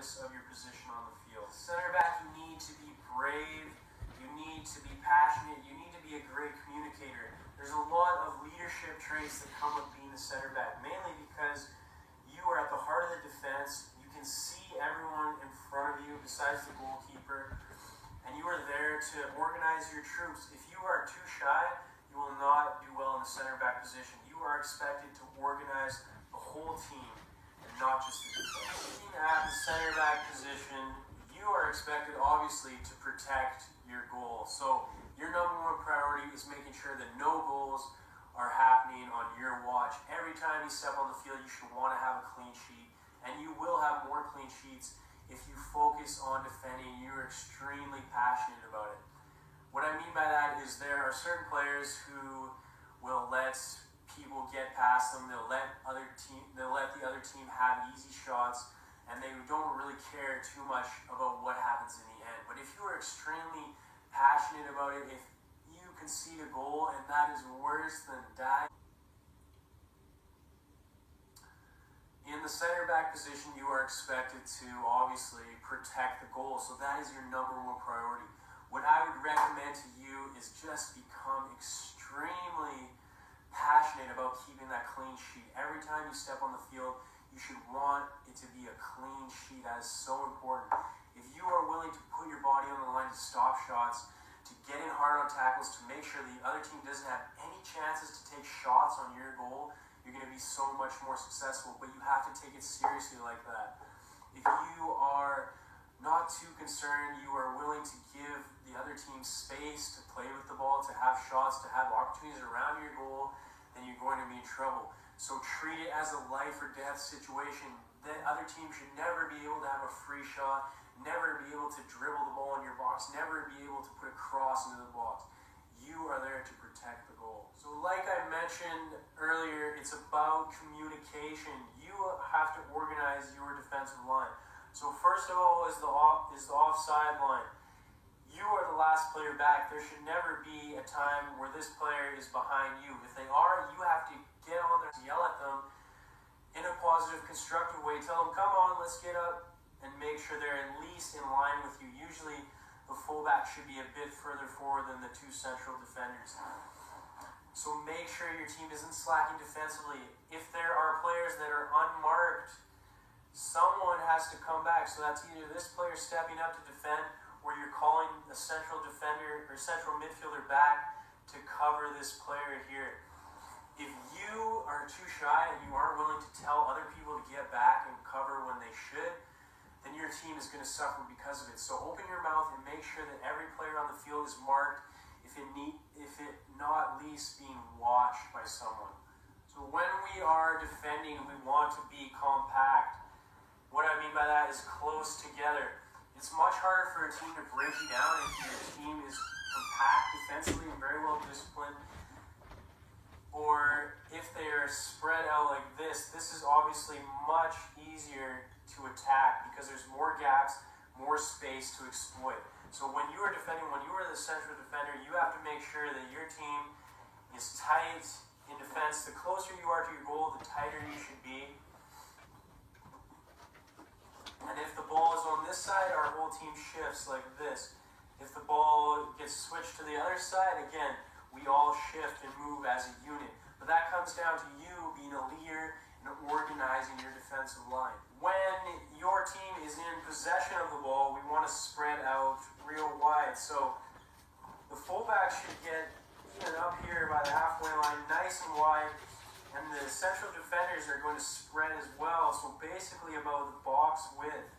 regardless of your position on the field. Center back, you need to be brave, you need to be passionate, you need to be a great communicator. There's a lot of leadership traits that come with being a center back, mainly because you are at the heart of the defense, you can see everyone in front of you besides the goalkeeper, and you are there to organize your troops. If you are too shy, you will not do well in the center back position. You are expected to organize the whole team and not just the defense. Being at the center back position, you are expected obviously to protect your goal. So your number one priority is making sure that no goals are happening on your watch. Every time you step on the field, you should want to have a clean sheet, and you will have more clean sheets if you focus on defending. You're extremely passionate about it. What I mean by that is there are certain players who will let people get past them. They'll let the other team have easy shots, and they don't really care too much about what happens in the end. But if you are extremely passionate about it, if you concede a goal and that is worse than dying. In the center back position, you are expected to obviously protect the goal, so that is your number one priority. What I would recommend to you is just become extremely passionate about keeping that clean sheet. Every time you step on the field, you should want it to be a clean sheet. That is so important. If you are willing to put your body on the line to stop shots, to get in hard on tackles, to make sure the other team doesn't have any chances to take shots on your goal, you're going to be so much more successful. But you have to take it seriously like that. If you are not too concerned, you are willing to give the other team space to play with the ball, to have shots, to have opportunities around your goal, then you're going to be in trouble. So treat it as a life or death situation. The other team should never be able to have a free shot, never be able to dribble the ball in your box, never be able to put a cross into the box. You are there to protect the goal. So like I mentioned earlier, it's about communication. You have to organize your defensive line. So first of all is the offside line. You are the last player back. There should never be a time where this player is behind you. If they are, you have to get on there, yell at them in a positive, constructive way. Tell them, come on, let's get up, and make sure they're at least in line with you. Usually the fullback should be a bit further forward than the two central defenders. So make sure your team isn't slacking defensively. If there are players that are unmarked, someone has to come back. So that's either this player stepping up to defend, or you're calling the central defender or central midfielder back to cover this player here. If you are too shy and you aren't willing to tell other people to get back and cover when they should, then your team is going to suffer because of it. So open your mouth and make sure that every player on the field is marked, if it not least being watched by someone. So when we are defending, we want to be compact. What I mean by that is close together. It's much harder for a team to break you down if your team is compact defensively and very well disciplined, or if they are spread out like this. This is obviously much easier to attack because there's more gaps, more space to exploit. So when you are defending, when you are the central defender, you have to make sure that your team is tight in defense. The closer you are to your goal, the tighter you should be. And if the ball is on this side, our whole team shifts like this. If the ball gets switched to the other side, again, we all shift and move as a unit. But that comes down to you being a leader and organizing your defensive line. When your team is in possession of the ball, we want to spread out real wide. So the fullback should get even up here by the halfway line, nice and wide. And the central defenders are going to spread as well. So basically about the box width.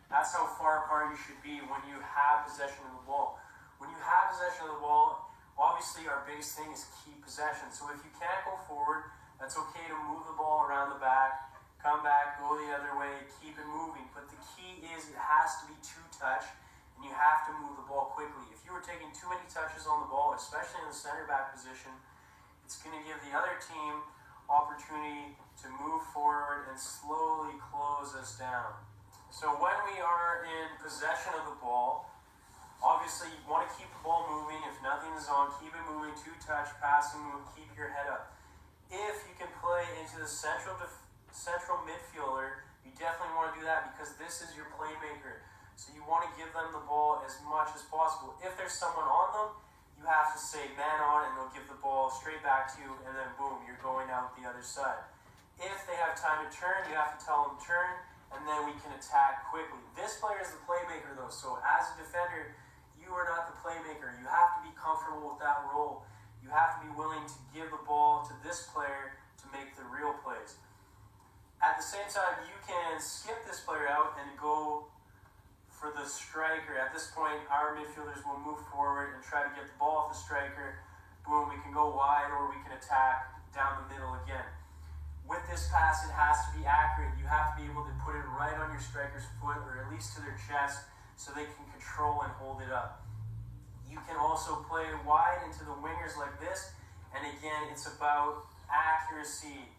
That's how far apart you should be when you have possession of the ball. When you have possession of the ball, obviously our biggest thing is keep possession. So if you can't go forward, that's okay to move the ball around the back, come back, go the other way, keep it moving. But the key is it has to be two-touch, and you have to move the ball quickly. If you are taking too many touches on the ball, especially in the center back position, it's going to give the other team opportunity to move forward and slowly close us down. So when we are in possession of the ball, obviously you want to keep the ball moving. If nothing is on, keep it moving, two-touch, passing, move, keep your head up. If you can play into the central midfielder, You definitely want to do that because this is your playmaker. So you want to give them the ball as much as possible. If there's someone on them, you have to say man on and they'll give the ball straight back to you and then boom, you're going out the other side. If they have time to turn, you have to tell them turn and then we can attack quickly. This player is the playmaker though, so as a defender, you are not the playmaker. You have to be comfortable with that role. You have to be willing to give the ball to this player to make the real plays. At the same time, you can skip this player out and go for the striker. At this point, our midfielders will move forward and try to get the ball off the striker. Boom, we can go wide or we can attack down the middle again. With this pass, it has to be accurate. You have to be able to put it right on your striker's foot or at least to their chest so they can control and hold it up. You can also play wide into the wingers like this, and again, it's about accuracy.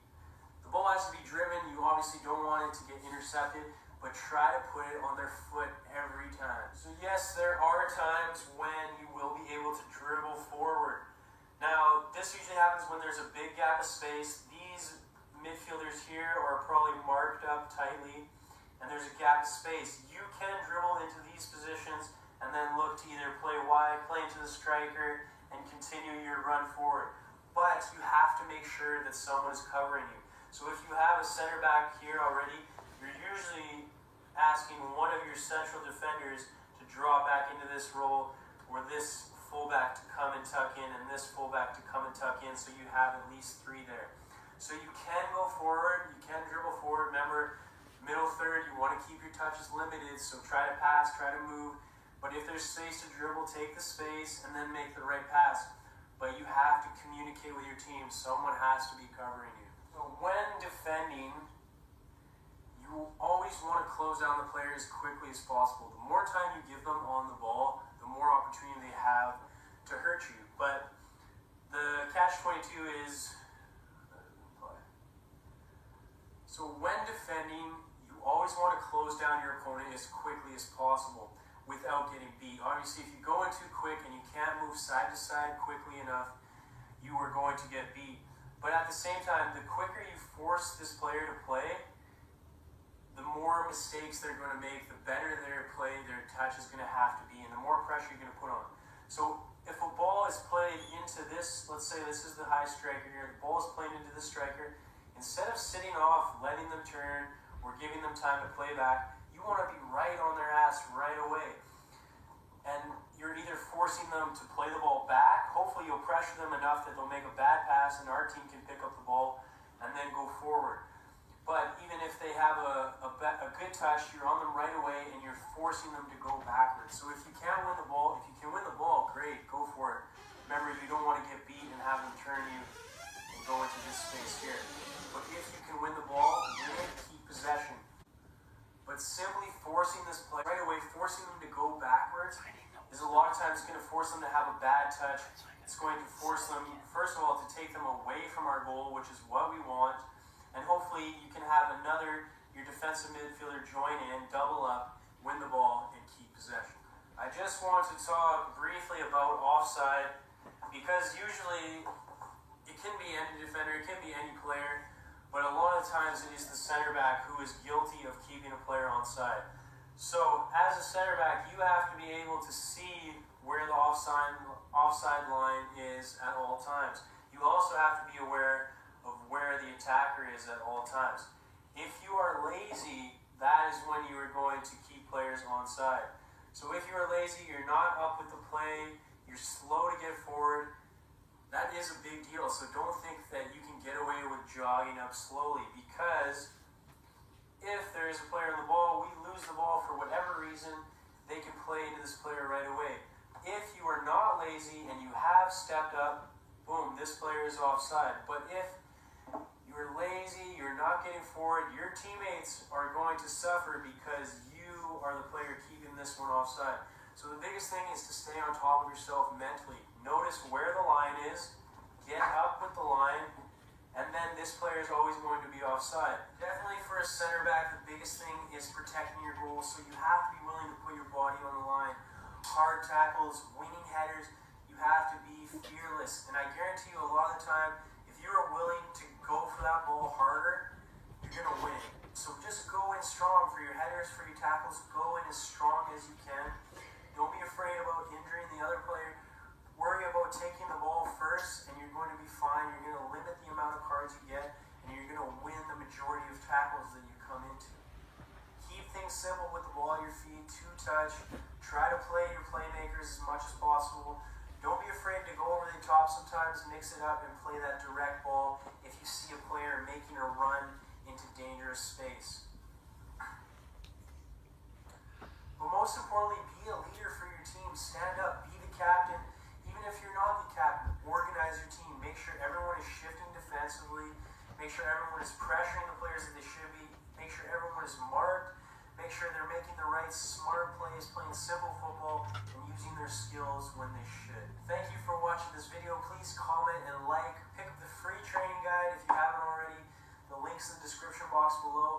The ball has to be driven. You obviously don't want it to get intercepted, but try to put it on their foot every time. So yes, there are times when you will be able to dribble forward. Now, this usually happens when there's a big gap of space. These midfielders here are probably marked up tightly, and there's a gap of space. You can dribble into these positions and then look to either play wide, play into the striker, and continue your run forward. But you have to make sure that someone is covering you. So if you have a center back here already, you're usually asking one of your central defenders to draw back into this role, or this fullback to come and tuck in, and this fullback to come and tuck in, so you have at least three there. So you can go forward, you can dribble forward. Remember, middle third, you want to keep your touches limited, so try to pass, try to move. But if there's space to dribble, take the space and then make the right pass. But you have to communicate with your team. Someone has to be covering you. So when defending, you always want to close down the player as quickly as possible. The more time you give them on the ball, the more opportunity they have to hurt you. But the catch-22 is... So when defending, you always want to close down your opponent as quickly as possible without getting beat. Obviously, if you go in too quick and you can't move side to side quickly enough, you are going to get beat. But at the same time, the quicker you force this player to play, the more mistakes they're going to make, the better their play, their touch is going to have to be, and the more pressure you're going to put on. So if a ball is played into this, let's say this is the high striker here, the ball is played into this striker, instead of sitting off, letting them turn, or giving them time to play back, you want to be right on their ass right away. And you're either forcing them to play the ball back, hopefully you'll pressure them enough that they'll make a bad pass and our team can pick up the ball and then go forward. But even if they have a good touch, you're on them right away and you're forcing them to go backwards. So if you can win the ball, great, go for it. Remember, you don't want to get beat and have them turn you and go into this space here. But if you can win the ball, win it, keep possession. But simply forcing this play right away, forcing them to go backwards, is a lot of times going to force them to have a bad touch. It's going to force them, first of all, to take them away from our goal, which is what we want. And hopefully you can have your defensive midfielder join in, double up, win the ball, and keep possession. I just want to talk briefly about offside, because usually it can be any defender, it can be any player, but a lot of times it is the center back who is guilty of keeping a player onside. So as a center back, you have to be able to see where the offside line is at all times. You also have to be aware of where the attacker is at all times. If you are lazy, that is when you are going to keep players onside. So if you are lazy, you're not up with the play, you're slow to get forward, that is a big deal. So don't think that you can get away with jogging up slowly, because if there is a player on the ball, we lose the ball for whatever reason, they can play into this player right away. If you are not lazy and you have stepped up, boom, this player is offside. But if you're lazy, you're not getting forward, your teammates are going to suffer because you are the player keeping this one offside. So the biggest thing is to stay on top of yourself mentally. Notice where the line is, get up with the line, and then this player is always going to be offside. Definitely for a center back, the biggest thing is protecting your goal, so you have to be willing to put your body on the line. Hard tackles, winning headers, you have to be fearless. And I guarantee you a lot of the time, if you are willing to go for that ball harder, you're going to win. So just go in works, and you're going to be fine. You're going to limit the amount of cards you get, and you're going to win the majority of tackles that you come into. Keep things simple with the ball at your feet, two-touch. Try to play your playmakers as much as possible. Don't be afraid to go over the top sometimes, mix it up, and play that direct ball if you see a player making a run into dangerous space. But most importantly, be a leader for your team. Stand up, be the captain. Even if you're not the captain, organize your team. Make sure everyone is shifting defensively. Make sure everyone is pressuring the players that they should be. Make sure everyone is marked. Make sure they're making the right smart plays, playing simple football, and using their skills when they should. Thank you for watching this video. Please comment and like. Pick up the free training guide if you haven't already. The link's in the description box below.